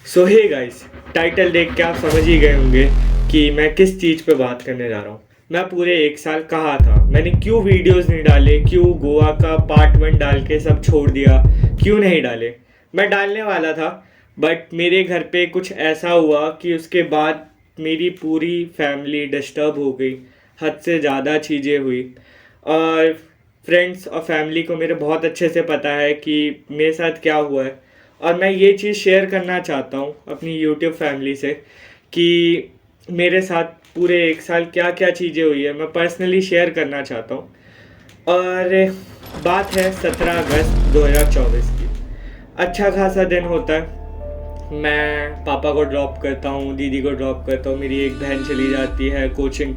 सो hey guys, title देख के आप समझ ही गए होंगे कि मैं किस चीज़ पे बात करने जा रहा हूँ। मैं पूरे 1 साल कहाँ था, मैंने क्यों वीडियोस नहीं डाले, क्यों गोवा का पार्ट 1 डाल के सब छोड़ दिया, क्यों नहीं डाले। मैं डालने वाला था बट मेरे घर पे कुछ ऐसा हुआ कि उसके बाद मेरी पूरी फैमिली डिस्टर्ब हो गई। हद से ज़्यादा चीज़ें हुई और फ्रेंड्स और फैमिली को मेरे बहुत अच्छे से पता है कि मेरे साथ क्या हुआ है। और मैं ये चीज़ शेयर करना चाहता हूँ अपनी यूट्यूब फैमिली से कि मेरे साथ पूरे 1 साल क्या क्या चीज़ें हुई है, मैं पर्सनली शेयर करना चाहता हूँ। और बात है 17 अगस्त 2024 की। अच्छा खासा दिन होता है। मैं पापा को ड्रॉप करता हूँ, दीदी को ड्रॉप करता हूँ, मेरी एक बहन चली जाती है कोचिंग।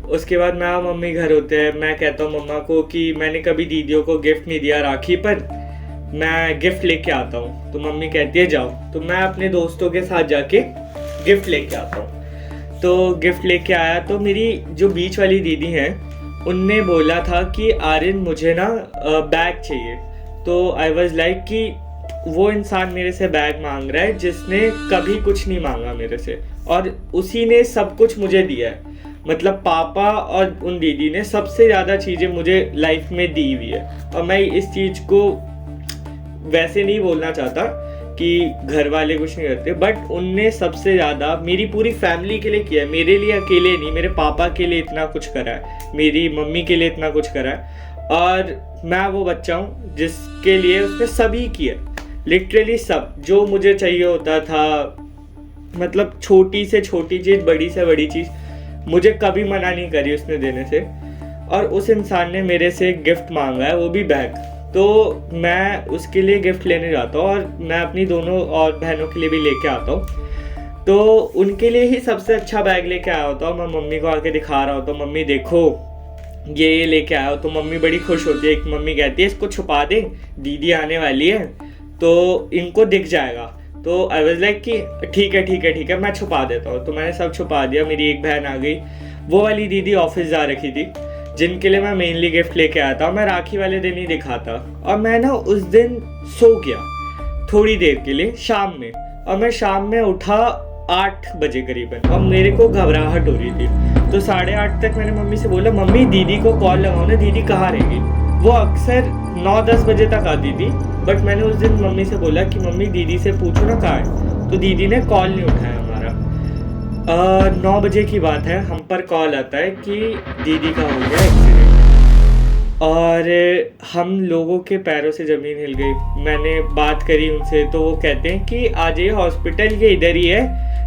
उसके बाद मैं और मम्मी घर होते हैं। मैं कहता हूँ मम्मा को कि मैंने कभी दीदियों को गिफ्ट नहीं दिया राखी पर, मैं गिफ्ट लेके आता हूँ। तो मम्मी कहती है जाओ। तो मैं अपने दोस्तों के साथ जाके गिफ्ट लेके आता हूँ। तो गिफ्ट लेके आया तो मेरी जो बीच वाली दीदी हैं उनने बोला था कि आर्यन मुझे ना बैग चाहिए। तो आई वॉज लाइक कि वो इंसान मेरे से बैग मांग रहा है जिसने कभी कुछ नहीं मांगा मेरे से, और उसी ने सब कुछ मुझे दिया है। मतलब पापा और उन दीदी ने सबसे ज़्यादा चीज़ें मुझे लाइफ में दी हुई है। और मैं इस चीज़ को वैसे नहीं बोलना चाहता कि घर वाले कुछ नहीं करते, बट उनने सबसे ज़्यादा मेरी पूरी फैमिली के लिए किया है। मेरे लिए अकेले नहीं, मेरे पापा के लिए इतना कुछ करा है, मेरी मम्मी के लिए इतना कुछ करा है। और मैं वो बच्चा हूँ जिसके लिए उसने सभी किया, लिटरली सब जो मुझे चाहिए होता था। मतलब छोटी से छोटी चीज़, बड़ी से बड़ी चीज़ मुझे कभी मना नहीं करी उसने देने से। और उस इंसान ने मेरे से गिफ्ट मांगा है, वो भी बैग। तो मैं उसके लिए गिफ्ट लेने जाता हूँ और मैं अपनी दोनों और बहनों के लिए भी लेके आता हूँ। तो उनके लिए ही सबसे अच्छा बैग लेके आया होता हूँ। मैं मम्मी को आके दिखा रहा होता हूँ, मम्मी देखो ये लेके आया हो। तो मम्मी बड़ी खुश होती है। एक मम्मी कहती है इसको छुपा दे, दीदी आने वाली है तो इनको दिख जाएगा। तो आई वाज लाइक कि ठीक है ठीक है ठीक है, मैं छुपा देता हूँ। तो मैंने सब छुपा दिया। मेरी एक बहन आ गई, वो वाली दीदी ऑफिस जा रखी थी जिनके लिए मैं मेनली गिफ्ट लेके आया था। मैं राखी वाले दिन ही दिखाता। और मैं ना उस दिन सो गया थोड़ी देर के लिए शाम में, और मैं शाम में उठा 8 बजे करीबन, और मेरे को घबराहट हो रही थी। तो 8:30 तक मैंने मम्मी से बोला मम्मी दीदी को कॉल लगाओ ना, दीदी कहाँ रहेगी। वो अक्सर 9-10 बजे तक आती थी, बट मैंने उस दिन मम्मी से बोला कि मम्मी दीदी से पूछो ना कहाँ है। तो दीदी ने कॉल नहीं उठाया हमारा। 9 बजे की बात है, हम पर कॉल आता है कि दीदी का हो गया एक्सीडेंट। और हम लोगों के पैरों से ज़मीन हिल गई। मैंने बात करी उनसे तो वो कहते हैं कि आ जाइए हॉस्पिटल, ये इधर ही है,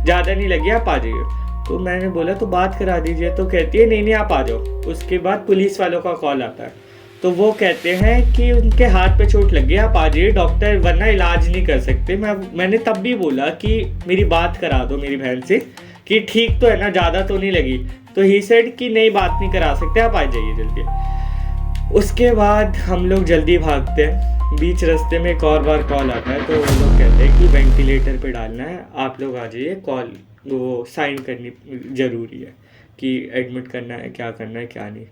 ज़्यादा नहीं लगी, आप आ जाइए। तो मैंने बोला तो बात करा दीजिए। तो कहती है नहीं नहीं आप आ जाओ। उसके बाद पुलिस वालों का कॉल आता है। तो वो कहते हैं कि उनके हाथ पे चोट लग गई, आप आ जाइए डॉक्टर, वरना इलाज नहीं कर सकते। मैंने तब भी बोला कि मेरी बात करा दो मेरी बहन से कि ठीक तो है ना, ज़्यादा तो नहीं लगी। तो ही सेड कि नहीं बात नहीं करा सकते, आप आ जाइए जल्दी। उसके बाद हम लोग जल्दी भागते हैं। बीच रास्ते में एक और बार कॉल आता है। तो वो लोग कहते हैं कि वेंटिलेटर पे डालना है, आप लोग आ जाइए, कॉल वो साइन करनी ज़रूरी है कि एडमिट करना है, क्या करना है क्या नहीं।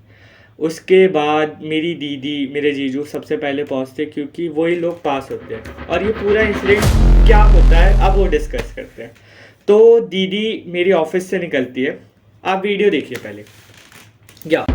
उसके बाद मेरी दीदी, मेरे जीजू सबसे पहले पहुंचते क्योंकि वही लोग पास होते हैं। और ये पूरा इंसिडेंट क्या होता है अब वो डिस्कस करते हैं। तो दीदी मेरी ऑफिस से निकलती है। आप वीडियो देखिए पहले। या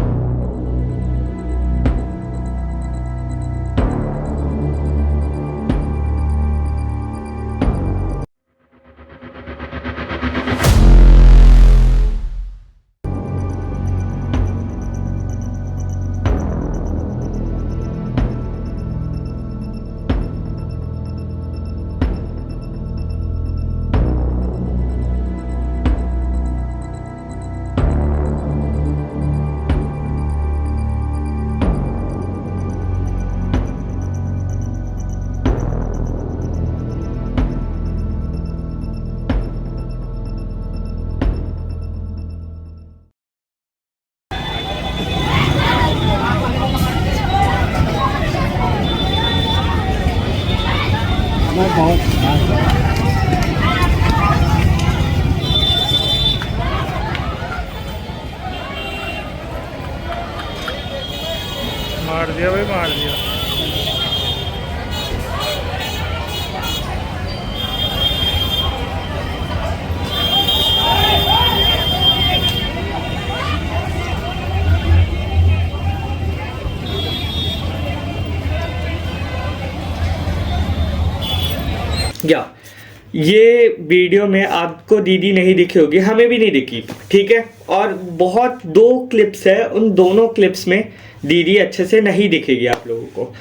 ये वीडियो में आपको दीदी नहीं दिखी होगी, हमें भी नहीं दिखी, ठीक है। और बहुत 2 क्लिप्स है, उन दोनों क्लिप्स में दीदी अच्छे से नहीं दिखेगी आप लोगों को।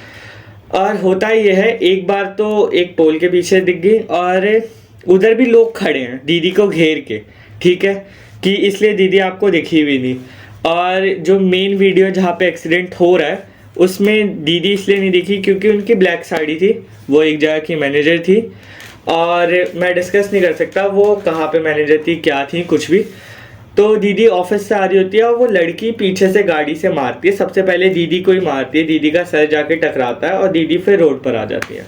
और होता ये है, एक बार तो एक पोल के पीछे दिख गई और उधर भी लोग खड़े हैं दीदी को घेर के, ठीक है, कि इसलिए दीदी आपको दिखी भी नहीं। और जो मेन वीडियो जहाँ पे एक्सीडेंट हो रहा है उसमें दीदी इसलिए नहीं दिखी क्योंकि उनकी ब्लैक साड़ी थी, वो एक जगह की मैनेजर थी और मैं डिस्कस नहीं कर सकता वो कहाँ पे मैनेजर थी, क्या थी, कुछ भी। तो दीदी ऑफिस से आ रही होती है और वो लड़की पीछे से गाड़ी से मारती है, सबसे पहले दीदी को ही मारती है, दीदी का सर जाके टकराता है और दीदी फिर रोड पर आ जाती है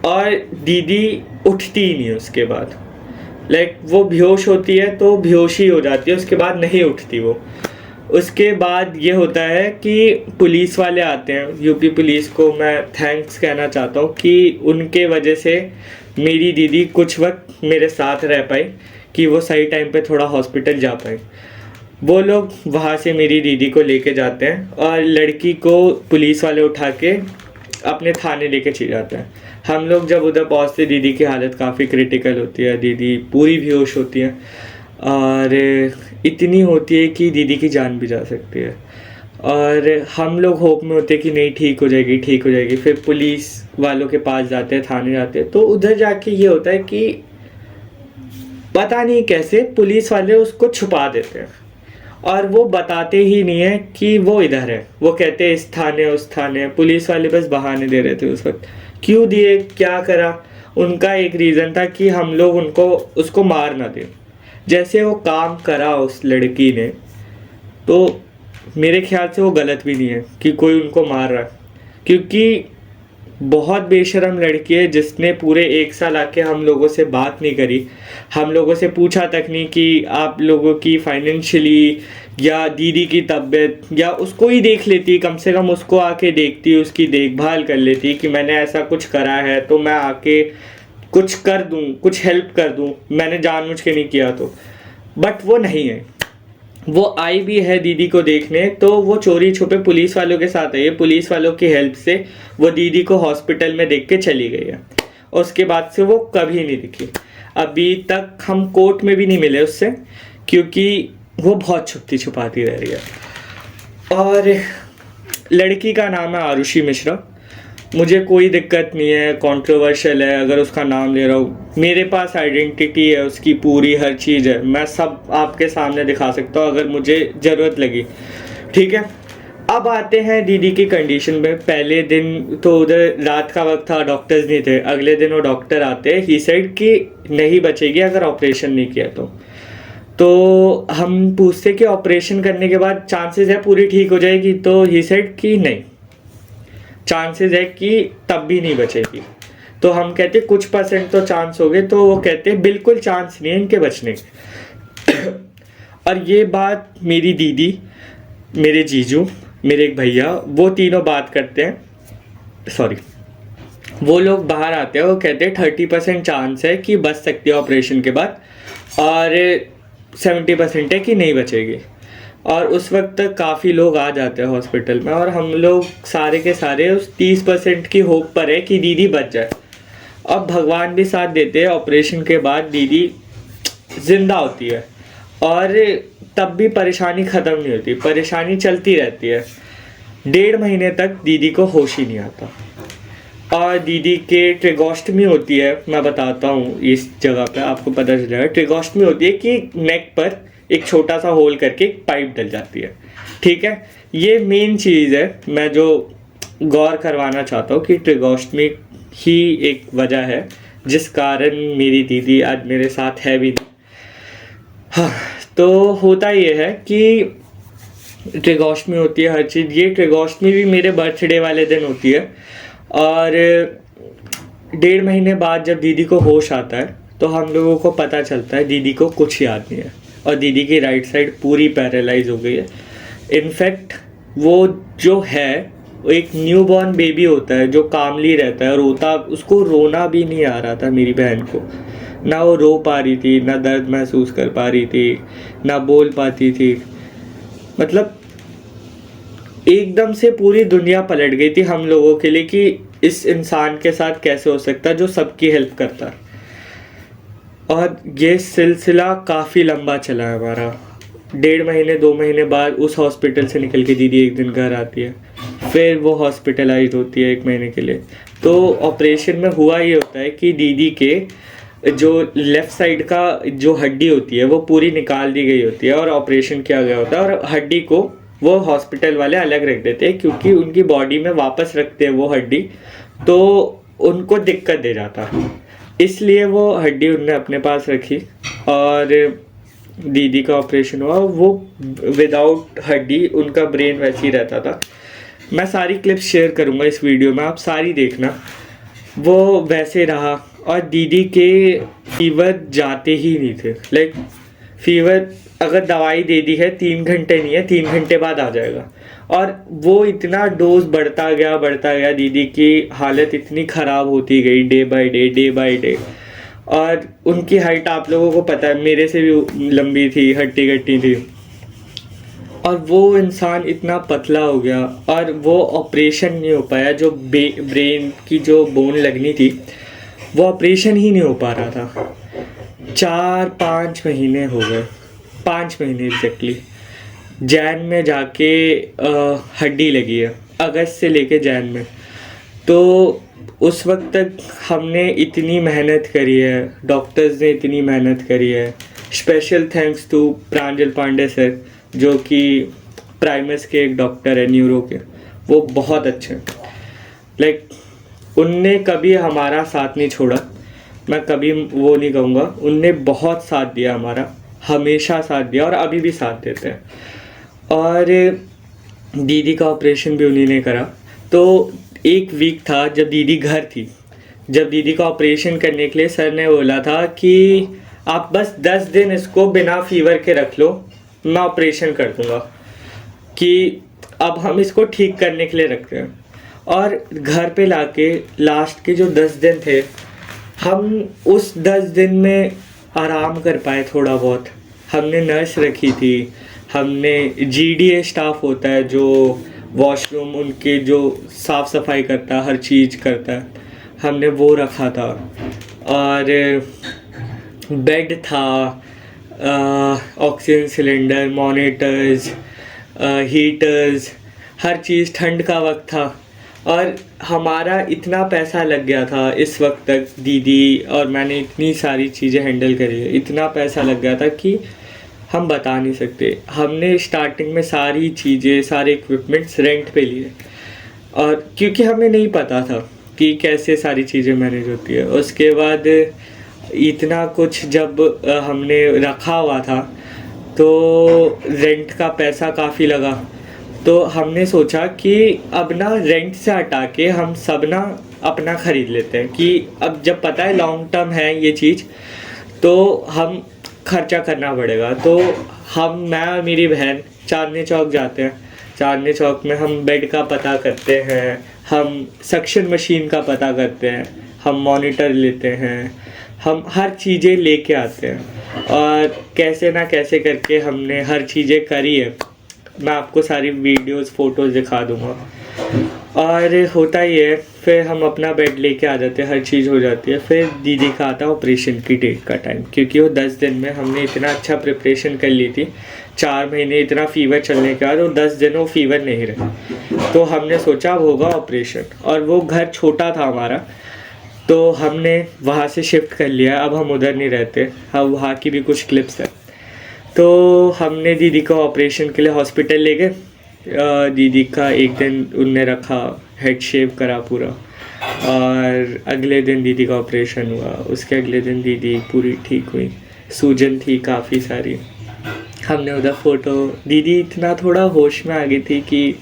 और दीदी उठती ही नहीं उसके बाद। लाइक वो बेहोश होती है तो बेहोश ही हो जाती है, उसके बाद नहीं उठती वो। उसके बाद ये होता है कि पुलिस वाले आते हैं, यूपी पुलिस को मैं थैंक्स कहना चाहता हूँ कि उनके वजह से मेरी दीदी कुछ वक्त मेरे साथ रह पाई, कि वो सही टाइम पे थोड़ा हॉस्पिटल जा पाए। वो लोग वहाँ से मेरी दीदी को लेके जाते हैं और लड़की को पुलिस वाले उठा के अपने थाने लेके चले जाते हैं। हम लोग जब उधर पहुँचते दीदी की हालत काफ़ी क्रिटिकल होती है, दीदी पूरी बेहोश होती है और इतनी होती है कि दीदी की जान भी जा सकती है। और हम लोग होप में होते हैं कि नहीं ठीक हो जाएगी, ठीक हो जाएगी। फिर पुलिस वालों के पास जाते हैं, थाने जाते हैं, तो उधर जाके ये होता है कि पता नहीं कैसे पुलिस वाले उसको छुपा देते हैं और वो बताते ही नहीं है कि वो इधर है। वो कहते हैं इस थाने उस थाने, पुलिस वाले बस बहाने दे रहे थे उस वक्त। क्यों दिए, क्या करा, उनका एक रीज़न था कि हम लोग उसको मार ना दें। जैसे वो काम करा उस लड़की ने, तो मेरे ख्याल से वो गलत भी नहीं है कि कोई उनको मार रहा है, क्योंकि बहुत बेशरम लड़की है जिसने पूरे 1 साल आके हम लोगों से बात नहीं करी, हम लोगों से पूछा तक नहीं कि आप लोगों की फाइनेंशियली या दीदी की तबीयत, या उसको ही देख लेती, कम से कम उसको आके देखती, उसकी देखभाल कर लेती कि मैंने ऐसा कुछ करा है तो मैं आके कुछ कर दूं, कुछ हेल्प कर दूं, मैंने जानबूझ के नहीं किया तो। बट वो नहीं है। वो आई भी है दीदी को देखने तो वो चोरी छुपे पुलिस वालों के साथ आई है, पुलिस वालों की हेल्प से वो दीदी को हॉस्पिटल में देख के चली गई है। और उसके बाद से वो कभी नहीं दिखी। अभी तक हम कोर्ट में भी नहीं मिले उससे, क्योंकि वो बहुत छुपती छुपाती रह रही है। और लड़की का नाम है आरुषि मिश्रा। मुझे कोई दिक्कत नहीं है, कंट्रोवर्शियल है अगर उसका नाम ले रहा हूँ, मेरे पास आइडेंटिटी है उसकी पूरी, हर चीज़ है, मैं सब आपके सामने दिखा सकता हूँ अगर मुझे ज़रूरत लगी, ठीक है। अब आते हैं दीदी की कंडीशन में। पहले दिन तो उधर रात का वक्त था, डॉक्टर्स नहीं थे। अगले दिन वो डॉक्टर आते, ही सेड कि नहीं बचेगी अगर ऑपरेशन नहीं किया तो हम पूछते कि ऑपरेशन करने के बाद चांसेस है पूरी ठीक हो जाएगी, तो ही सेड कि नहीं, चांसेस है कि तब भी नहीं बचेगी। तो हम कहते कुछ % तो चांस हो गए, तो वो कहते बिल्कुल चांस नहीं है इनके बचने के। और ये बात मेरी दीदी, मेरे जीजू, मेरे एक भैया, वो तीनों बात करते हैं, सॉरी, वो लोग बाहर आते हैं, वो कहते हैं 30% चांस है कि बच सकती है ऑपरेशन के बाद और 70% है कि नहीं बचेगी। और उस वक्त तक काफ़ी लोग आ जाते हैं हॉस्पिटल में और हम लोग सारे के सारे उस 30% की होप पर है कि दीदी बच जाए। अब भगवान भी साथ देते हैं, ऑपरेशन के बाद दीदी जिंदा होती है और तब भी परेशानी ख़त्म नहीं होती, परेशानी चलती रहती है। 1.5 महीने तक दीदी को होश ही नहीं आता। और दीदी के ट्रेगोस्टमी होती है, मैं बताता हूँ इस जगह पे आपको पता चल जाएगा। ट्रेगोस्टमी होती है कि नेक पर एक छोटा सा होल करके एक पाइप डल जाती है, ठीक है। ये मेन चीज़ है, मैं जो गौर करवाना चाहता हूँ कि ट्रेगोस्टमी ही एक वजह है जिस कारण मेरी दीदी आज मेरे साथ है भी नहीं। हाँ, तो होता ये है कि ट्रेगोस्टमी होती है हर चीज़। ये ट्रेगोस्टमी भी मेरे बर्थडे वाले दिन होती है और 1.5 महीने बाद जब दीदी को होश आता है तो हम लोगों को पता चलता है दीदी को कुछ याद नहीं है और दीदी की राइट साइड पूरी पैरालाइज हो गई है। इनफैक्ट वो जो है वो एक न्यूबॉर्न बेबी होता है जो कामली रहता है, रोता, उसको रोना भी नहीं आ रहा था मेरी बहन को, ना वो रो पा रही थी, ना दर्द महसूस कर पा रही थी, ना बोल पाती थी। मतलब एकदम से पूरी दुनिया पलट गई थी हम लोगों के लिए कि इस इंसान के साथ कैसे हो सकता है जो सबकी हेल्प करता है। और ये सिलसिला काफ़ी लंबा चला है हमारा। 1.5 महीने 2 महीने बाद उस हॉस्पिटल से निकल के दीदी एक दिन घर आती है, फिर वो हॉस्पिटलाइज होती है 1 महीने के लिए। तो ऑपरेशन में हुआ ये होता है कि दीदी के जो लेफ़्ट साइड का जो हड्डी होती है वो पूरी निकाल दी गई होती है और ऑपरेशन किया गया होता है, और हड्डी को वो हॉस्पिटल वाले अलग रख देते हैं, क्योंकि उनकी बॉडी में वापस रखते हैं वो हड्डी तो उनको दिक्कत दे जाता, इसलिए वो हड्डी उनने अपने पास रखी। और दीदी का ऑपरेशन हुआ, वो विदाउट हड्डी उनका ब्रेन वैसे ही रहता था। मैं सारी क्लिप्स शेयर करूँगा इस वीडियो में, आप सारी देखना। वो वैसे रहा और दीदी के फीवर जाते ही नहीं थे। लाइक फीवर अगर दवाई दे दी है 3 घंटे नहीं है, 3 घंटे बाद आ जाएगा। और वो इतना डोज बढ़ता गया, दीदी की हालत इतनी ख़राब होती गई डे बाय डे। और उनकी हाइट आप लोगों को पता है मेरे से भी लंबी थी, हट्टी कट्टी थी, और वो इंसान इतना पतला हो गया और वो ऑपरेशन नहीं हो पाया। जो ब्रेन की जो बोन लगनी थी वो ऑपरेशन ही नहीं हो पा रहा था। 4-5 महीने हो गए, 5 महीने एग्जैक्टली। जैन में जाके हड्डी लगी है, अगस्त से लेके जैन में। तो उस वक्त तक हमने इतनी मेहनत करी है, डॉक्टर्स ने इतनी मेहनत करी है। Special thanks to Pranjal Pandey sir, जो कि प्राइमस के एक डॉक्टर है न्यूरो के, वो बहुत अच्छे। लाइक उनने कभी हमारा साथ नहीं छोड़ा, मैं कभी वो नहीं कहूँगा। उनने बहुत साथ दिया हमारा, हमेशा साथ दिया और अभी भी साथ देते हैं। और दीदी का ऑपरेशन भी उन्हीं ने करा। तो एक वीक था जब दीदी घर थी, जब दीदी का ऑपरेशन करने के लिए सर ने बोला था कि आप बस 10 दिन इसको बिना फीवर के रख लो, मैं ऑपरेशन कर दूँगा, कि अब हम इसको ठीक करने के लिए रखते हैं। और घर पे लाके लास्ट के जो 10 दिन थे, हम उस 10 दिन में आराम कर पाए थोड़ा बहुत। हमने नर्स रखी थी, हमने GDA स्टाफ होता है जो वॉशरूम उनके जो साफ़ सफाई करता है, हर चीज़ करता है, हमने वो रखा था। और बेड था, ऑक्सीजन सिलेंडर, मॉनिटर्स, हीटर्स, हर चीज़। ठंड का वक्त था और हमारा इतना पैसा लग गया था इस वक्त तक, दीदी और मैंने इतनी सारी चीज़ें हैंडल करी है, इतना पैसा लग गया था कि हम बता नहीं सकते। हमने स्टार्टिंग में सारी चीज़ें, सारे इक्विपमेंट्स रेंट पे लिए, और क्योंकि हमें नहीं पता था कि कैसे सारी चीज़ें मैनेज होती है। उसके बाद इतना कुछ जब हमने रखा हुआ था तो रेंट का पैसा काफ़ी लगा। तो हमने सोचा कि अब ना रेंट से हटा के हम सब ना अपना ख़रीद लेते हैं, कि अब जब पता है लॉन्ग टर्म है ये चीज़ तो हम खर्चा करना पड़ेगा। तो मैं और मेरी बहन चांदनी चौक जाते हैं। चांदनी चौक में हम बेड का पता करते हैं, हम सक्शन मशीन का पता करते हैं, हम मॉनिटर लेते हैं, हम हर चीज़ें लेके आते हैं। और कैसे ना कैसे करके हमने हर चीज़ें करी है। मैं आपको सारी वीडियोस फ़ोटोज़ दिखा दूँगा। और होता ही है, फिर हम अपना बेड लेके आ जाते हैं, हर चीज़ हो जाती है। फिर दीदी का आता है ऑपरेशन की डेट का टाइम, क्योंकि वो 10 दिन में हमने इतना अच्छा प्रिपरेशन कर ली थी। 4 महीने इतना फीवर चलने के बाद वो 10 दिन वो फीवर नहीं रहे। तो हमने सोचा अब होगा ऑपरेशन, और वो घर छोटा था हमारा, तो हमने वहाँ से शिफ्ट कर लिया। अब हम उधर नहीं रहते, अब वहाँ की भी कुछ क्लिप्स है। तो हमने दीदी को ऑपरेशन के लिए हॉस्पिटल ले गए। दीदी का एक दिन उनने रखा, हेड शेव करा पूरा, और अगले दिन दीदी का ऑपरेशन हुआ। उसके अगले दिन दीदी पूरी ठीक हुई, सूजन थी काफ़ी सारी। हमने उधर फ़ोटो, दीदी इतना थोड़ा होश में आ गई थी कि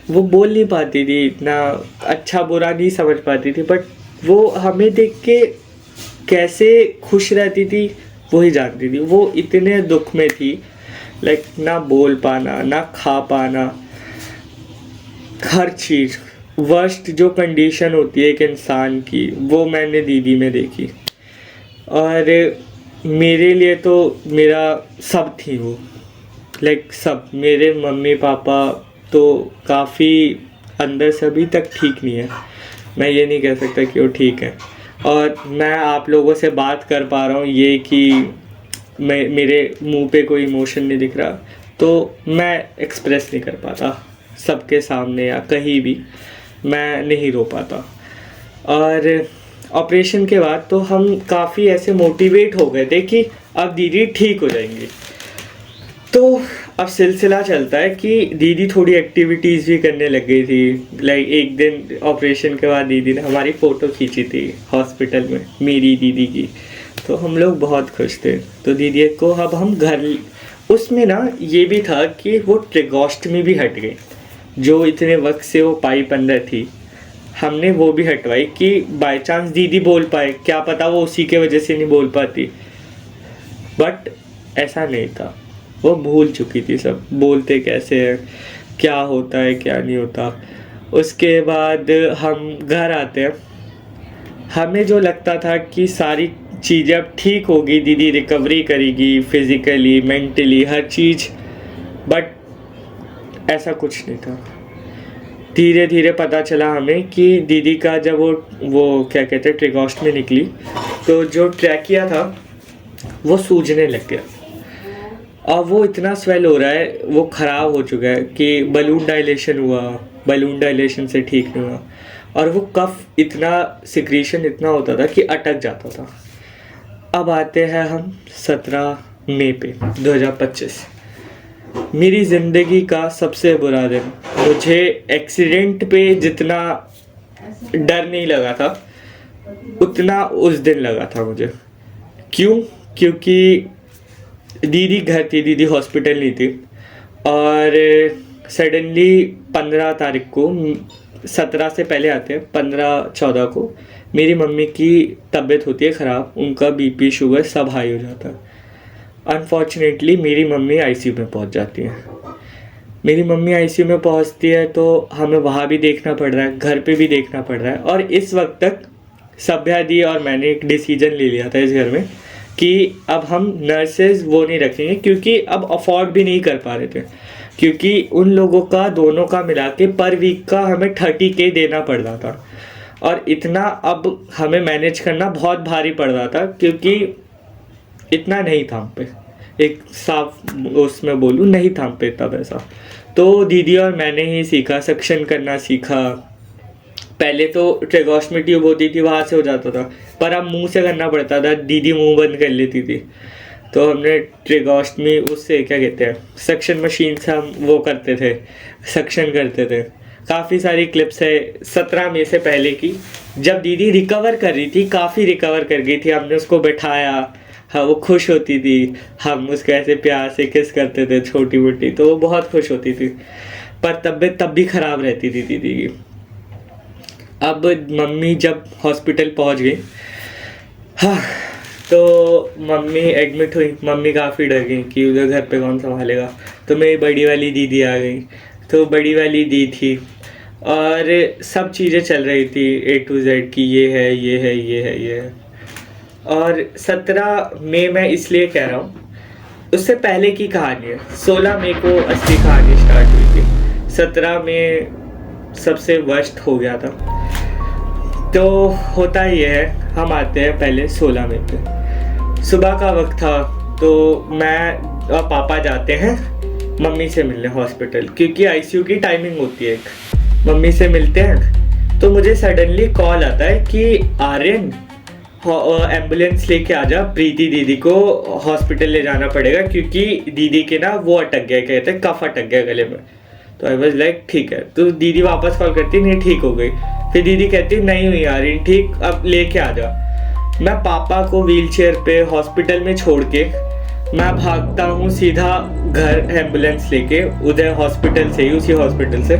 वो बोल नहीं पाती थी, इतना अच्छा बुरा नहीं समझ पाती थी, बट वो हमें देख के कैसे खुश रहती थी वही जानती थी। वो इतने दुख में थी, लाइक ना बोल पाना, ना खा पाना, हर चीज़। वर्स्ट जो कंडीशन होती है एक इंसान की, वो मैंने दीदी में देखी। और मेरे लिए तो मेरा सब थी वो, लाइक सब। मेरे मम्मी पापा तो काफ़ी अंदर से अभी तक ठीक नहीं है, मैं ये नहीं कह सकता कि वो ठीक है। और मैं आप लोगों से बात कर पा रहा हूँ ये कि मेरे मुंह पे कोई इमोशन नहीं दिख रहा, तो मैं एक्सप्रेस नहीं कर पाता सबके सामने या कहीं भी, मैं नहीं रो पाता। और ऑपरेशन के बाद तो हम काफ़ी ऐसे मोटिवेट हो गए थे कि अब दीदी ठीक हो जाएंगी। तो अब सिलसिला चलता है कि दीदी थोड़ी एक्टिविटीज़ भी करने लग गई थी। लाइक एक दिन ऑपरेशन के बाद दीदी ने हमारी फ़ोटो खींची थी हॉस्पिटल में, मेरी दीदी की, तो हम लोग बहुत खुश थे। तो दीदी को अब हम घर, उसमें ना ये भी था कि वो ट्रेगोस्टमी भी हट गई, जो इतने वक्त से वो पाइप अंदर थी, हमने वो भी हटवाई कि बाय चांस दीदी बोल पाए, क्या पता वो उसी के वजह से नहीं बोल पाती, बट ऐसा नहीं था, वो भूल चुकी थी सब, बोलते कैसे हैं, क्या होता है क्या नहीं होता। उसके बाद हम घर आते हैं, हमें जो लगता था कि सारी चीज़ें अब ठीक होगी, दीदी रिकवरी करेगी physically mentally her cheese, but ऐसा कुछ नहीं था। धीरे धीरे पता चला हमें कि दीदी का जब वो क्या कहते हैं ट्रेगोस्ट में निकली, तो जो ट्रैकिया था वो सूजने लग गया, और वो इतना स्वेल हो रहा है, वो ख़राब हो चुका है कि बलून डायलेशन हुआ, बलून डायलेशन से ठीक नहीं हुआ, और वो कफ इतना सिक्रीशन इतना होता था कि अटक जाता था। अब आते हैं हम 17 मई पे 2025, मेरी ज़िंदगी का सबसे बुरा दिन। मुझे एक्सीडेंट पे जितना डर नहीं लगा था उतना उस दिन लगा था मुझे। क्यों? क्योंकि दीदी घर थी, दीदी हॉस्पिटल नहीं थी, और सडनली 15 तारीख को, 17 से पहले आते हैं, 15-14 को मेरी मम्मी की तबीयत होती है ख़राब, उनका बीपी शुगर सब हाई हो जाता है। अनफॉर्चुनेटली मेरी मम्मी आईसीयू में पहुंच जाती है। मेरी मम्मी आईसीयू में पहुंचती है तो हमें वहाँ भी देखना पड़ रहा है, घर पे भी देखना पड़ रहा है, और इस वक्त तक सभ्या दी और मैंने एक डिसीजन ले लिया था इस घर में कि अब हम नर्सेज वो नहीं रखेंगे, क्योंकि अब अफोर्ड भी नहीं कर पा रहे थे, क्योंकि उन लोगों का दोनों का मिला के पर वीक का हमें 30K देना पड़ रहा था, और इतना अब हमें मैनेज करना बहुत भारी पड़ रहा था, क्योंकि इतना नहीं था हम पे, एक साफ उसमें बोलूँ नहीं था हम पे इतना पैसा। तो दीदी और मैंने ही सीखा, सक्शन करना सीखा। पहले तो ट्रेगोस्ट में ट्यूब होती थी, वहाँ से हो जाता था, पर अब मुंह से करना पड़ता था, दीदी मुंह बंद कर लेती थी। तो हमने ट्रेगोस्ट में उससे क्या कहते हैं सक्शन मशीन से हम वो करते थे, सक्शन करते थे। काफ़ी सारी क्लिप्स है 17 मई से पहले की, जब दीदी रिकवर कर रही थी, काफ़ी रिकवर कर गई थी। हमने उसको बैठाया, हाँ वो खुश होती थी, हम उसको ऐसे प्यार से किस करते थे छोटी मोटी, तो वो बहुत खुश होती थी, पर तबीयत तब भी ख़राब रहती थी दीदी की। अब मम्मी जब हॉस्पिटल पहुंच गई, हाँ, तो मम्मी एडमिट हुई, मम्मी काफ़ी डर गई कि उधर घर पे कौन संभालेगा। तो मेरी बड़ी वाली दीदी आ गई, तो बड़ी वाली दी थी, और सब चीज़ें चल रही थी A to Z की ये है ये है ये है ये है। और 17 मई मैं इसलिए कह रहा हूँ, उससे पहले की कहानी है। 16 मई को असली कहानी स्टार्ट हुई थी, 17 मई सबसे वर्स्ट हो गया था। तो होता ही है, हम आते हैं पहले 16 मई पे। सुबह का वक्त था, तो मैं और पापा जाते हैं मम्मी से मिलने हॉस्पिटल, क्योंकि आईसीयू की टाइमिंग होती है एक। मम्मी से मिलते हैं तो मुझे सडनली कॉल आता है कि आर्यन एम्बुलेंस लेके आ जा, प्रीति दीदी को हॉस्पिटल ले जाना पड़ेगा, क्योंकि दीदी के ना वो अटक गया, कहते हैं कफ अटक गया गले में। तो आई वाज लाइक ठीक है। तो दीदी वापस कॉल करती, नहीं ठीक हो गई। फिर दीदी कहती नहीं हुई आर्यन ठीक, अब लेके आ जा। मैं पापा को व्हीलचेयर पे हॉस्पिटल में छोड़ के मैं भागता हूँ सीधा घर एम्बुलेंस लेके, उधर हॉस्पिटल से ही, उसी हॉस्पिटल से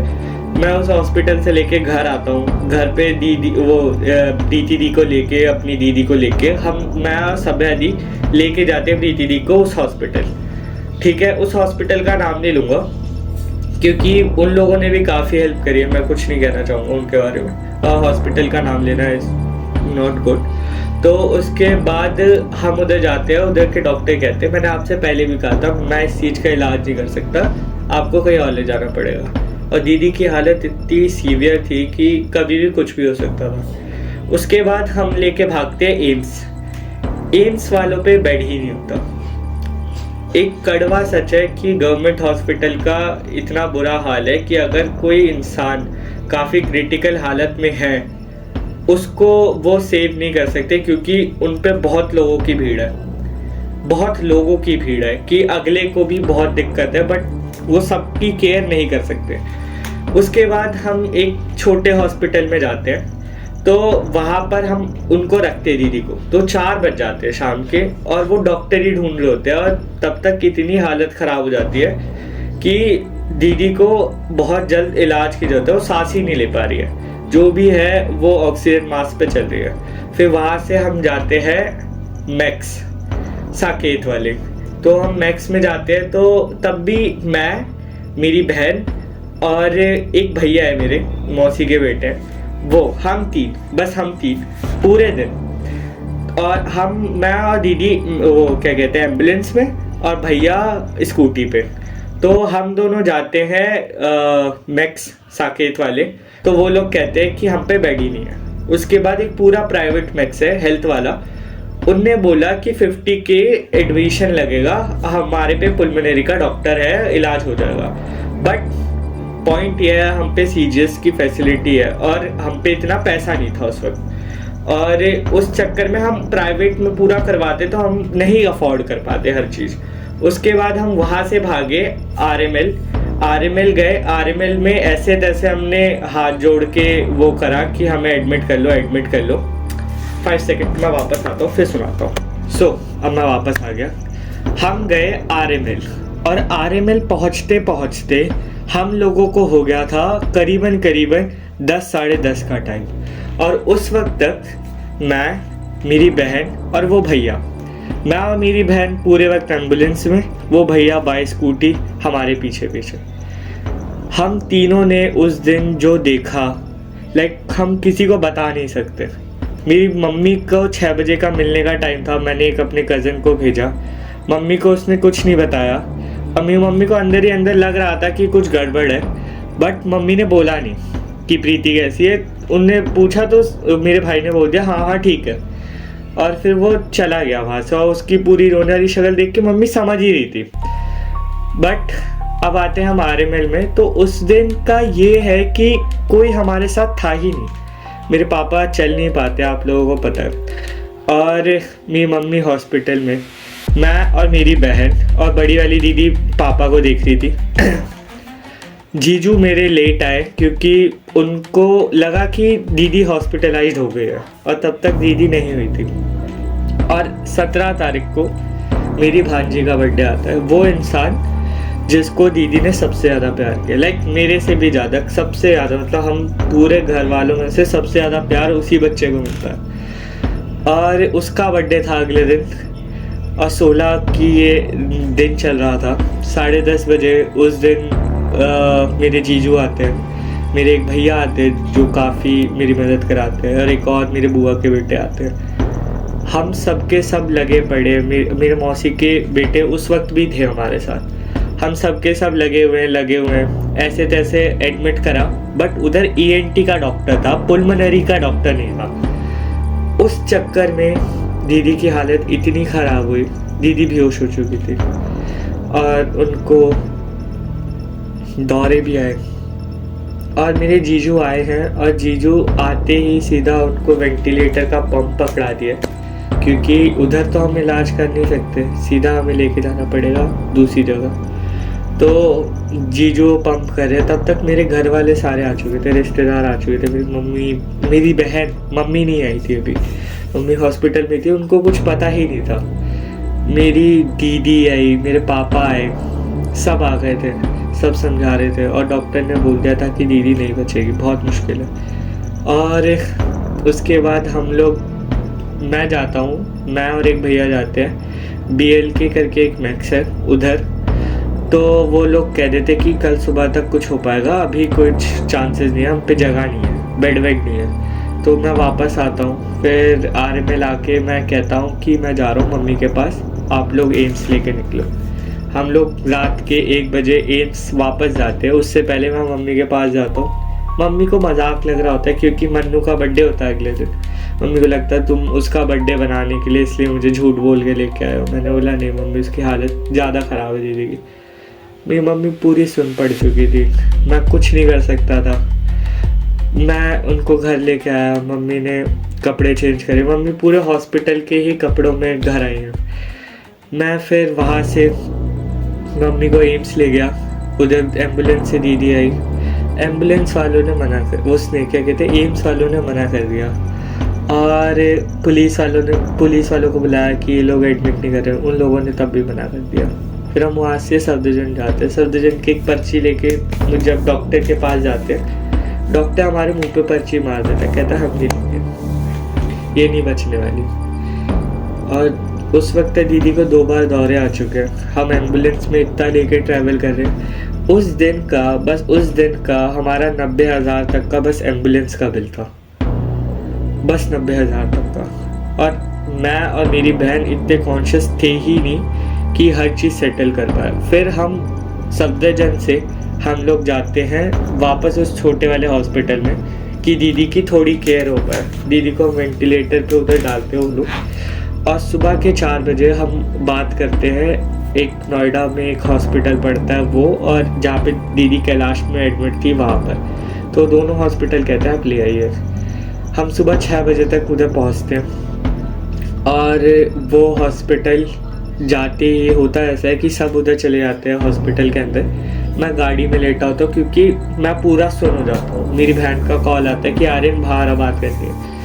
मैं उस हॉस्पिटल से लेके घर आता हूँ। घर पे दीदी वो प्रीति दी को लेके, अपनी दीदी को लेके मैं और सभ्या दी लेके जाते हैं प्रीति दी को उस हॉस्पिटल। ठीक है, उस हॉस्पिटल का नाम नहीं लूँगा क्योंकि उन लोगों ने भी काफ़ी हेल्प करी है, मैं कुछ नहीं कहना चाहूँगा उनके बारे में। हॉस्पिटल का नाम लेना इज नॉट गुड। तो उसके बाद हम उधर जाते हैं, उधर के डॉक्टर कहते हैं मैंने आपसे पहले भी कहा था मैं इस चीज़ का इलाज नहीं कर सकता, आपको कहीं और ले जाना पड़ेगा। और दीदी की हालत इतनी सीवियर थी कि कभी भी कुछ भी हो सकता था। उसके बाद हम लेके भागते हैं एम्स। एम्स वालों पे बेड ही नहीं होता। एक कड़वा सच है कि गवर्नमेंट हॉस्पिटल का इतना बुरा हाल है कि अगर कोई इंसान काफ़ी क्रिटिकल हालत में है उसको वो सेव नहीं कर सकते, क्योंकि उन पे बहुत लोगों की भीड़ है, बहुत लोगों की भीड़ है कि अगले को भी बहुत दिक्कत है, बट वो सबकी केयर नहीं कर सकते। उसके बाद हम एक छोटे हॉस्पिटल में जाते हैं, तो वहाँ पर हम उनको रखते दीदी को, तो 4 बज जाते हैं शाम के, और वो डॉक्टर ही ढूंढ रहे होते हैं, और तब तक कितनी हालत ख़राब हो जाती है कि दीदी को बहुत जल्द इलाज की ज़रूरत है, वो सांस ही नहीं ले पा रही है, जो भी है वो ऑक्सीजन मास्क पे चल रही है। फिर वहाँ से हम जाते हैं मैक्स साकेत वाले, तो हम मैक्स में जाते हैं, तो तब भी मैं, मेरी बहन और एक भैया है मेरे मौसी के बेटे, वो हम तीन पूरे दिन, और मैं और दीदी वो क्या कहते हैं एम्बुलेंस में, और भैया स्कूटी पे। तो हम दोनों जाते हैं मैक्स साकेत वाले, तो वो लोग कहते हैं कि हम पे बेड ही नहीं है। उसके बाद एक पूरा प्राइवेट मैक्स है हेल्थ वाला, उनने बोला कि 50 के एडमिशन लगेगा, हमारे पे पुल्मोनरी का डॉक्टर है, इलाज हो जाएगा। बट पॉइंट ये है, हम पे सीजीएस की फैसिलिटी है और हम पे इतना पैसा नहीं था उस वक्त, और उस चक्कर में हम प्राइवेट में पूरा करवाते, तो हम नहीं अफोर्ड कर पाते हर चीज़। उसके बाद हम वहाँ से भागे आरएमएल गए। आरएमएल में ऐसे तैसे हमने हाथ जोड़ के वो करा कि हमें एडमिट कर लो। 5 सेकंड मैं वापस आता हूँ, फिर सुनाता हूँ। अब मैं वापस आ गया। हम गए आरएमएल, और आरएमएल पहुँचते हम लोगों को हो गया था करीबन 10 साढ़े 10 का टाइम, और उस वक्त तक मैं, मेरी बहन और वो भैया, मैं और मेरी बहन पूरे वक्त एम्बुलेंस में, वो भैया बाय स्कूटी हमारे पीछे। हम तीनों ने उस दिन जो देखा, हम किसी को बता नहीं सकते। मेरी मम्मी को 6 बजे का मिलने का टाइम था, मैंने एक अपने कज़न को भेजा, मम्मी को उसने कुछ नहीं बताया। मेरी मम्मी को अंदर ही अंदर लग रहा था कि कुछ गड़बड़ है, बट मम्मी ने बोला नहीं कि प्रीति कैसी है। उनने पूछा तो मेरे भाई ने बोल दिया हाँ ठीक है, और फिर वो चला गया वहाँ से, और उसकी पूरी रोने वाली शक्ल देख के मम्मी समझ ही रही थी। बट अब आते हैं हम आरएमएल में, तो उस दिन का ये है कि कोई हमारे साथ था ही नहीं। मेरे पापा चल नहीं पाते, आप लोगों को पता है, और मेरी मम्मी हॉस्पिटल में, मैं और मेरी बहन और बड़ी वाली दीदी पापा को देख रही थी। जीजू मेरे लेट आए क्योंकि उनको लगा कि दीदी हॉस्पिटलाइज्ड हो गई है, और तब तक दीदी नहीं हुई थी। और 17 तारीख को मेरी भांजी का बर्थडे आता है, वो इंसान जिसको दीदी ने सबसे ज़्यादा प्यार किया, मेरे से भी ज़्यादा, सबसे ज़्यादा, मतलब हम पूरे घर वालों में से सबसे ज़्यादा प्यार उसी बच्चे को मिलता है। और उसका बर्थडे था अगले दिन, और 16 की ये दिन चल रहा था। 10:30 बजे उस दिन मेरे जीजू आते हैं, मेरे एक भैया आते हैं जो काफ़ी मेरी मदद कराते हैं, और एक और मेरे बुआ के बेटे आते हैं। हम सब के सब लगे पड़े, मेरे मौसी के बेटे उस वक्त भी थे हमारे साथ। हम सब के सब लगे हुए हैं, ऐसे तैसे एडमिट करा, बट उधर ईएनटी का डॉक्टर था, पुल्मोनरी का डॉक्टर नहीं था। उस चक्कर में दीदी की हालत इतनी ख़राब हुई, दीदी बेहोश हो चुकी थी, और उनको दौरे भी आए, और मेरे जीजू आए हैं, और जीजू आते ही सीधा उनको वेंटिलेटर का पंप पकड़ा दिया, क्योंकि उधर तो हम इलाज कर नहीं सकते, सीधा हमें लेके जाना पड़ेगा दूसरी जगह। तो जीजू पंप कर रहे, तब तक मेरे घर वाले सारे आ चुके थे, रिश्तेदार आ चुके थे। मेरी मम्मी, मेरी बहन, मम्मी नहीं आई थी अभी, मम्मी हॉस्पिटल में थी, उनको कुछ पता ही नहीं था। मेरी दीदी आई, मेरे पापा आए, सब आ गए थे, सब समझा रहे थे, और डॉक्टर ने बोल दिया था कि दीदी नहीं बचेगी, बहुत मुश्किल है। और उसके बाद हम लोग, मैं जाता हूँ, मैं और एक भैया जाते हैं, BLK करके एक मैक्स है उधर, तो वो लोग कह देते कि कल सुबह तक कुछ हो पाएगा, अभी कुछ चांसेस नहीं है, हम पे जगह नहीं है, बेड नहीं है। तो मैं वापस आता हूँ, फिर आरएमएल आके मैं कहता हूँ कि मैं जा रहा हूँ मम्मी के पास, आप लोग एम्स लेके निकलो। हम लोग रात के 1 बजे एम्स वापस जाते हैं, उससे पहले मैं मम्मी के पास जाता हूँ। मम्मी को मजाक लग रहा होता है क्योंकि मन्नू का बर्थडे होता है अगले दिन, मम्मी को लगता तुम उसका बर्थडे बनाने के लिए इसलिए मुझे झूठ बोल के लेके आए हो। मैंने बोला नहीं मम्मी, उसकी हालत ज़्यादा ख़राब है दीदी की। मेरी मम्मी पूरी सुन पड़ चुकी थी, मैं कुछ नहीं कर सकता था। मैं उनको घर लेके आया, मम्मी ने कपड़े चेंज करे, मम्मी पूरे हॉस्पिटल के ही कपड़ों में घर आई हैं। मैं फिर वहाँ से मम्मी को एम्स ले गया, उधर एम्बुलेंस से दीदी आई। एम्बुलेंस वालों ने मना कर, उसने क्या कहते एम्स वालों ने मना कर दिया, और पुलिस वालों को बुलाया कि ये लोग एडमिट नहीं कर रहे, उन लोगों ने तब भी मना कर दिया। फिर हम वहाँ से सफदरजंग जाते हैं, सफदरजंग की एक पर्ची लेके जब डॉक्टर के पास जाते हैं, डॉक्टर हमारे मुंह पे पर्ची मार देता है, कहता हम नहीं लेंगे, ये नहीं बचने वाली। और उस वक्त दीदी को 2 बार दौरे आ चुके हैं, हम एम्बुलेंस में इतना लेके ट्रैवल कर रहे हैं। उस दिन का हमारा 90,000 तक का बस एम्बुलेंस का बिल था, बस 90,000 तक का। और मैं और मेरी बहन इतने कॉन्शियस थे ही नहीं कि हर चीज़ सेटल कर पाए। फिर हम सफदरजंग से हम लोग जाते हैं वापस उस छोटे वाले हॉस्पिटल में कि दीदी की थोड़ी केयर हो पाए। दीदी को वेंटिलेटर पे उधर डालते हैं वो लोग। और सुबह के 4 बजे हम बात करते हैं, एक नोएडा में एक हॉस्पिटल पड़ता है वो, और जहाँ पे दीदी कैलाश में एडमिट थी वहाँ पर, तो दोनों हॉस्पिटल कहते हैं आप ले आइए। हम सुबह 6 बजे तक उधर पहुँचते हैं, और वो हॉस्पिटल जाते ही होता ऐसा है कि सब उधर चले जाते हैं हॉस्पिटल के अंदर। मैं गाड़ी में लेटा होता हूँ क्योंकि मैं पूरा सुन हो जाता हूँ। मेरी बहन का कॉल आता है कि आर्यन बाहर बात करनी है।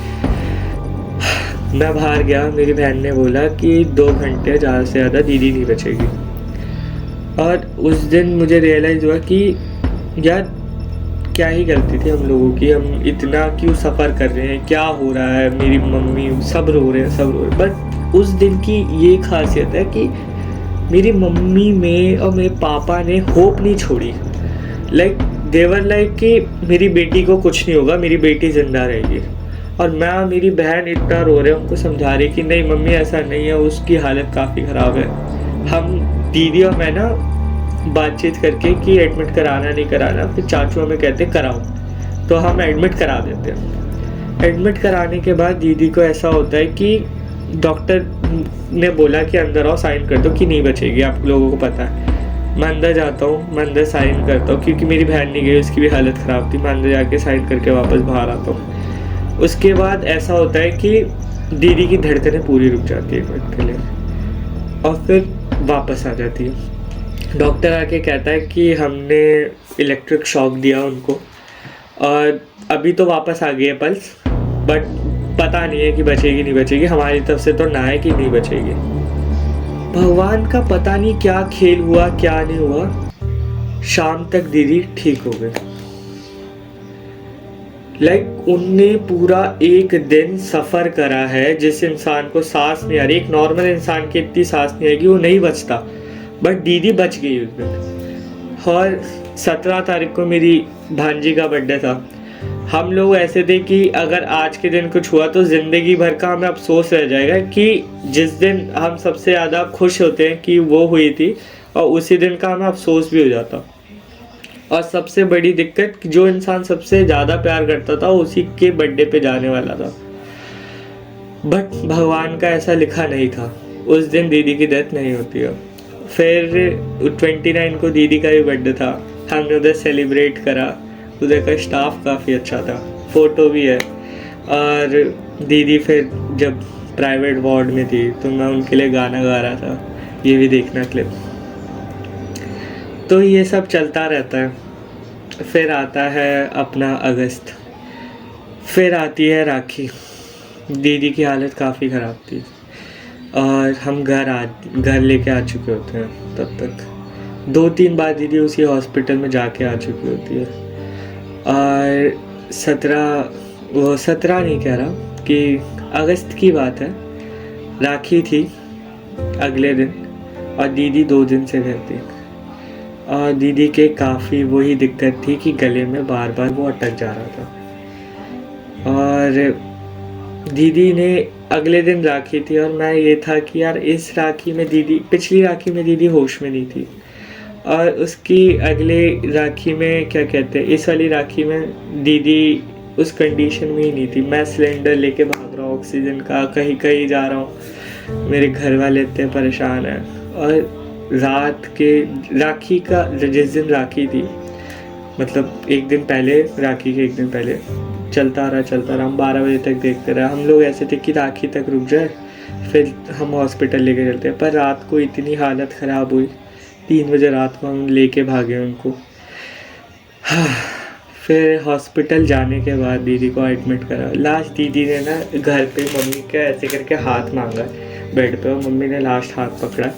मैं बाहर गया, मेरी बहन ने बोला कि 2 घंटे ज़्यादा से ज़्यादा दीदी नहीं बचेगी। और उस दिन मुझे रियलाइज़ हुआ कि यार क्या ही गलती थी हम लोगों की, हम इतना क्यों सफ़र कर रहे हैं, क्या हो रहा है। मेरी मम्मी सब रो रहे हैं। बट उस दिन की ये खासियत है कि मेरी मम्मी में और मेरे पापा ने होप नहीं छोड़ी। देवर कि मेरी बेटी को कुछ नहीं होगा, मेरी बेटी ज़िंदा रहेगी। और मैं और मेरी बहन इतना रो रहे हैं, उनको समझा रही कि नहीं मम्मी ऐसा नहीं है, उसकी हालत काफ़ी ख़राब है। हम दीदी और मैं ना बातचीत करके कि एडमिट कराना नहीं कराना, फिर चाचू हमें कहते कराओ, तो हम एडमिट करा देते हैं। एडमिट कराने के बाद दीदी को ऐसा होता है कि डॉक्टर ने बोला कि अंदर आओ, साइन कर दो कि नहीं बचेगी, आप लोगों को पता है। मैं अंदर जाता हूँ, मैं अंदर साइन करता हूँ क्योंकि मेरी बहन नहीं गई, उसकी भी हालत ख़राब थी। मैं अंदर जाके साइन करके वापस बाहर आता हूँ। उसके बाद ऐसा होता है कि दीदी की धड़कनें पूरी रुक जाती है 1 मिनट के लिए, और फिर वापस आ जाती है। डॉक्टर आके कहता है कि हमने इलेक्ट्रिक शॉक दिया उनको, और अभी तो वापस आ गई है पल्स, बट पता नहीं है कि बचेगी नहीं बचेगी। हमारी तरफ से तो ना है कि नहीं बचेगी। भगवान का पता नहीं क्या खेल हुआ, क्या नहीं हुआ, शाम तक दीदी ठीक हो गई। उनने पूरा 1 दिन सफ़र करा है। जिस इंसान को सांस नहीं आ रही, एक नॉर्मल इंसान की इतनी सांस नहीं आएगी, वो नहीं बचता, बट दीदी बच गई उस दिन। और 17 तारीख को मेरी भांजी का बर्थडे था। हम लोग ऐसे थे कि अगर आज के दिन कुछ हुआ तो ज़िंदगी भर का हमें अफसोस रह जाएगा कि जिस दिन हम सबसे ज़्यादा खुश होते हैं कि वो हुई थी, और उसी दिन का हमें अफसोस भी हो जाता। और सबसे बड़ी दिक्कत कि जो इंसान सबसे ज़्यादा प्यार करता था उसी के बर्थडे पे जाने वाला था। बट भगवान का ऐसा लिखा नहीं था, उस दिन दीदी की डेथ नहीं होती है। फिर 29 को दीदी का भी बर्थडे था, हमने उधर सेलिब्रेट करा। उधर का स्टाफ काफ़ी अच्छा था, फ़ोटो भी है। और दीदी फिर जब प्राइवेट वार्ड में थी तो मैं उनके लिए गाना गा रहा था, ये भी देखना क्लिप। तो ये सब चलता रहता है। फिर आता है अपना अगस्त, फिर आती है राखी। दीदी की हालत काफ़ी ख़राब थी, और हम घर लेके आ चुके होते हैं। तब तक 2-3 बार दीदी उसी हॉस्पिटल में जाके आ चुकी होती है। और 17 नहीं कह रहा कि अगस्त की बात है, राखी थी अगले दिन, और दीदी 2 दिन से घर थी। और दीदी के काफ़ी वही दिक्कत थी कि गले में बार बार वो अटक जा रहा था। और दीदी ने अगले दिन राखी थी, और मैं ये था कि यार इस राखी में दीदी, पिछली राखी में दीदी होश में नहीं थी, और उसकी अगले राखी में क्या कहते हैं, इस वाली राखी में दीदी उस कंडीशन में ही नहीं थी। मैं सिलेंडर लेके भाग रहा ऑक्सीजन का, कहीं कहीं जा रहा हूँ। मेरे घर वाले इतने परेशान हैं। और रात के राखी का, जिस दिन राखी थी, मतलब एक दिन पहले, राखी के एक दिन पहले चलता रहा, हम 12 बजे तक देखते रहे। हम लोग ऐसे थे कि राखी तक रुक जाए, फिर हम हॉस्पिटल लेके चलते हैं। पर रात को इतनी हालत ख़राब हुई, 3 बजे रात को हम लेके भागे उनको। हाँ, फिर हॉस्पिटल जाने के बाद दीदी को एडमिट करा। लास्ट दीदी ने ना घर पे मम्मी का ऐसे करके हाथ मांगा बेड पे, और मम्मी ने लास्ट हाथ पकड़ा।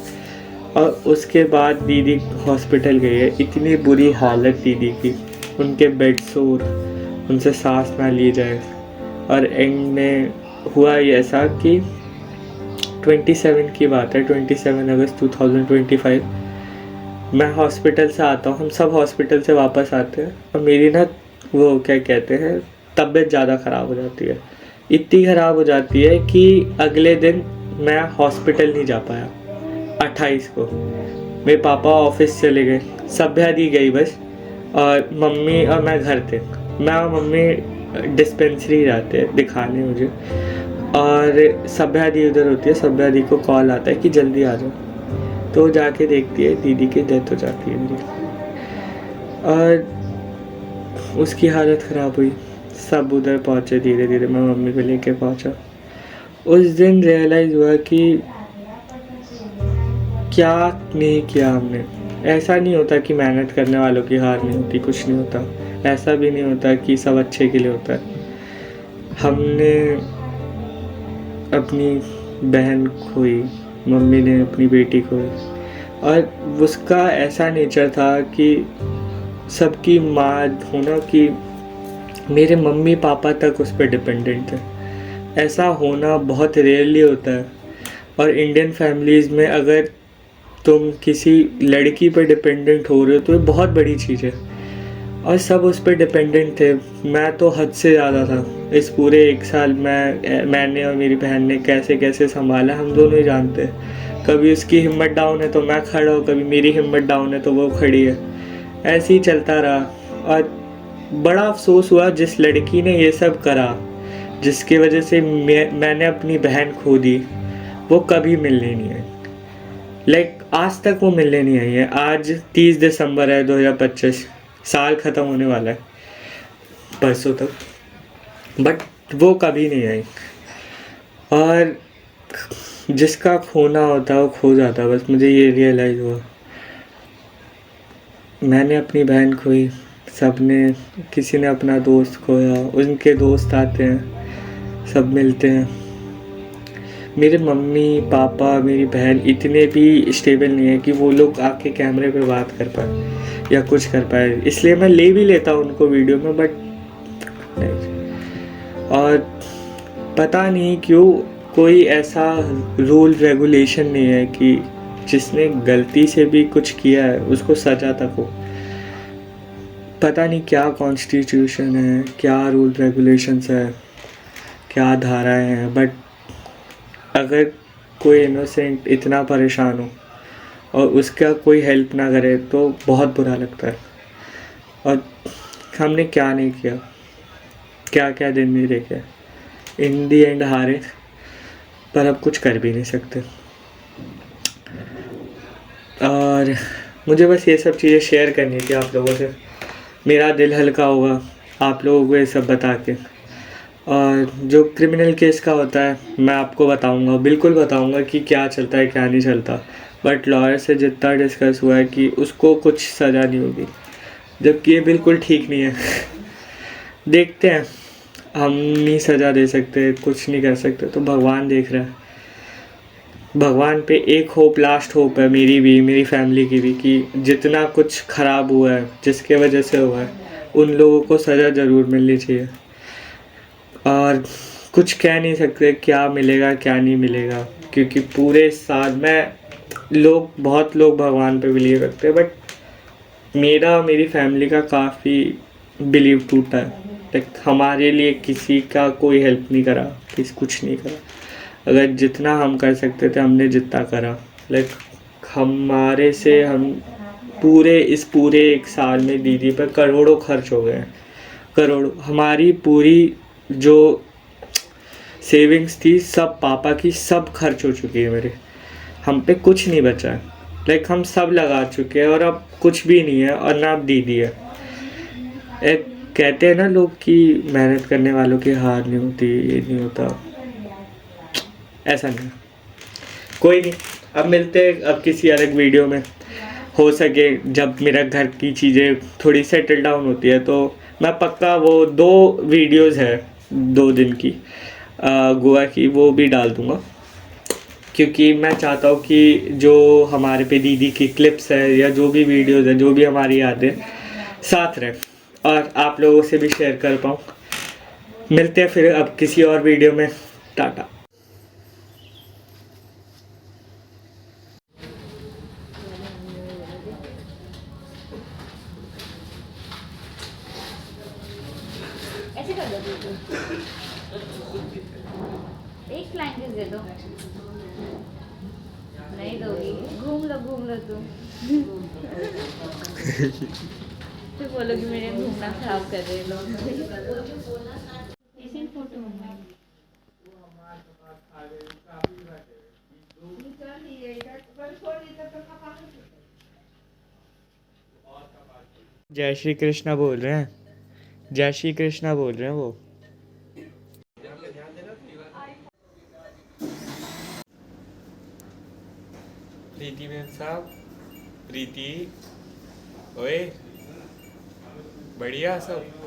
और उसके बाद दीदी हॉस्पिटल गई है। इतनी बुरी हालत दीदी की, उनके बेड सोर, उनसे सांस ना ली जाए। और एंड में हुआ ये ऐसा कि 27 की बात है, 27 अगस्त 2025, मैं हॉस्पिटल से आता हूँ, हम सब हॉस्पिटल से वापस आते हैं, और मेरी ना वो क्या कहते हैं, तबीयत ज़्यादा ख़राब हो जाती है। इतनी ख़राब हो जाती है कि अगले दिन मैं हॉस्पिटल नहीं जा पाया। 28 को मेरे पापा ऑफिस चले गए, सभ्या दी गई बस, और मम्मी और मैं घर थे। मैं और मम्मी डिस्पेंसरी जाते हैं दिखाने मुझे, और सभ्या दी उधर होती है। सभ्या दी को कॉल आता है कि जल्दी आ जाओ, तो जाके देखती है दीदी की डेथ हो जाती है मेरी। और उसकी हालत ख़राब हुई, सब उधर पहुँचे। धीरे धीरे मैं मम्मी को लेके पहुँचा। उस दिन रियलाइज़ हुआ कि क्या नहीं किया हमने। ऐसा नहीं होता कि मेहनत करने वालों की हार नहीं होती, कुछ नहीं होता। ऐसा भी नहीं होता कि सब अच्छे के लिए होता है। हमने अपनी बहन खोई, मम्मी ने अपनी बेटी खोई, और उसका ऐसा नेचर था कि सबकी माँ होना, कि मेरे मम्मी पापा तक उस पर डिपेंडेंट थे। ऐसा होना बहुत रेयरली होता है। और इंडियन फैमिलीज़ में अगर तुम किसी लड़की पर डिपेंडेंट हो रहे हो तो ये बहुत बड़ी चीज़ है, और सब उस पर डिपेंडेंट थे। मैं तो हद से ज़्यादा था। इस पूरे 1 साल मैंने और मेरी बहन ने कैसे कैसे संभाला, हम दोनों ही जानते हैं। कभी उसकी हिम्मत डाउन है तो मैं खड़ा हूँ, कभी मेरी हिम्मत डाउन है तो वो खड़ी है। ऐसे ही चलता रहा। और बड़ा अफसोस हुआ जिस लड़की ने ये सब करा, जिसकी वजह से मैंने अपनी बहन खो दी, वो कभी मिलने नहीं आई। आज तक वो मिलने नहीं आई है। आज 30 दिसंबर है 2025, साल ख़त्म होने वाला है परसों तक, बट वो कभी नहीं आई। और जिसका खोना होता है वो खो जाता है, बस मुझे ये रियलाइज़ हुआ। मैंने अपनी बहन खोई, सबने, किसी ने अपना दोस्त खोया, उनके दोस्त आते हैं, सब मिलते हैं। मेरे मम्मी पापा, मेरी बहन इतने भी स्टेबल नहीं है कि वो लोग आके कैमरे पे बात कर पाए या कुछ कर पाए, इसलिए मैं ले भी लेता हूँ उनको वीडियो में, बट नहीं। और पता नहीं क्यों कोई ऐसा रूल रेगुलेशन नहीं है कि जिसने गलती से भी कुछ किया है उसको सज़ा तक हो। पता नहीं क्या कॉन्स्टिट्यूशन है, क्या रूल रेगुलेशंस है, क्या धाराएं हैं, बट अगर कोई इनोसेंट इतना परेशान हो और उसका कोई हेल्प ना करे तो बहुत बुरा लगता है। और हमने क्या नहीं किया, क्या क्या दिन नहीं देखे, इन दी एंड हारे, पर अब कुछ कर भी नहीं सकते। और मुझे बस ये सब चीज़ें शेयर करनी थी आप लोगों से। मेरा दिल हल्का होगा आप लोगों को ये सब बता के। और जो क्रिमिनल केस का होता है मैं आपको बताऊंगा, बिल्कुल बताऊंगा कि क्या चलता है क्या नहीं चलता, बट लॉयर से जितना डिस्कस हुआ है कि उसको कुछ सज़ा नहीं होगी, जबकि ये बिल्कुल ठीक नहीं है। देखते हैं, हम नहीं सज़ा दे सकते, कुछ नहीं कर सकते, तो भगवान देख रहा है। भगवान पे एक होप, लास्ट होप है मेरी भी, मेरी फैमिली की भी, कि जितना कुछ ख़राब हुआ है, जिसके वजह से हुआ है, उन लोगों को सज़ा ज़रूर मिलनी चाहिए। और कुछ कह नहीं सकते क्या मिलेगा क्या नहीं मिलेगा, क्योंकि पूरे साल में बहुत लोग भगवान पे बिलीव रखते हैं, बट मेरा और मेरी फैमिली का काफ़ी बिलीव टूटा है। हमारे लिए किसी का कोई हेल्प नहीं करा, कुछ नहीं करा। अगर जितना हम कर सकते थे हमने जितना करा। हमारे से हम इस पूरे 1 साल में दीदी पर करोड़ों खर्च हो गए हैं, करोड़ों। हमारी पूरी जो सेविंग्स थी सब पापा की, सब खर्च हो चुकी है मेरे। हम पे कुछ नहीं बचा है। लाइक हम सब लगा चुके हैं और अब कुछ भी नहीं है, और ना अब दीदी है। एक कहते हैं ना लोग कि मेहनत करने वालों की हार नहीं होती, ये नहीं होता, ऐसा नहीं। कोई नहीं, अब मिलते हैं अब किसी अलग वीडियो में। हो सके जब मेरा घर की चीज़ें थोड़ी सेटल डाउन होती है तो मैं पक्का वो 2 वीडियोस है 2 दिन की गोवा की, वो भी डाल दूँगा। क्योंकि मैं चाहता हूँ कि जो हमारे पे दीदी की क्लिप्स है या जो भी वीडियोस है, जो भी हमारी यादें साथ रहे और आप लोगों से भी शेयर कर पाऊँ। मिलते हैं फिर अब किसी और वीडियो में। टाटा। ऐसे कर दो बिल्कुल। एक फ्लैंकेस दे दो। नहीं दोगी, घूम लो तुम। फिर बोलोगे मेरे घूमना खराब कर रहे लोग। इसी फोटो में जय श्री कृष्णा बोल रहे हैं, जय श्री कृष्णा बोल रहे हैं वो। प्रीति मैम साहब, प्रीति, ओए बढ़िया सब।